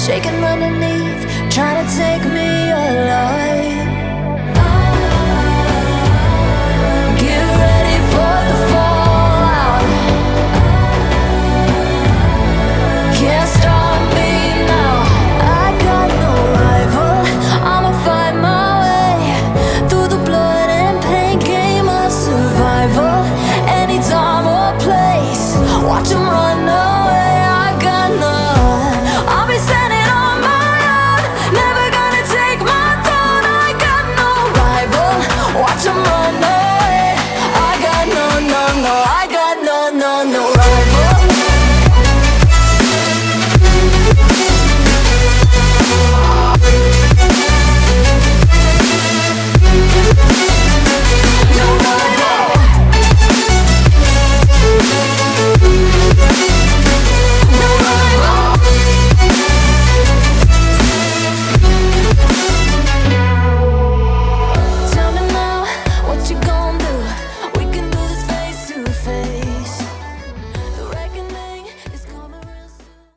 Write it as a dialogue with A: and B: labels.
A: shaking underneath, trying to take me alive. Get ready for the fallout. Can't stop me now. I got no rival. I'ma fight my way through the blood and pain, game of survival. Any time or place, watch 'em run away.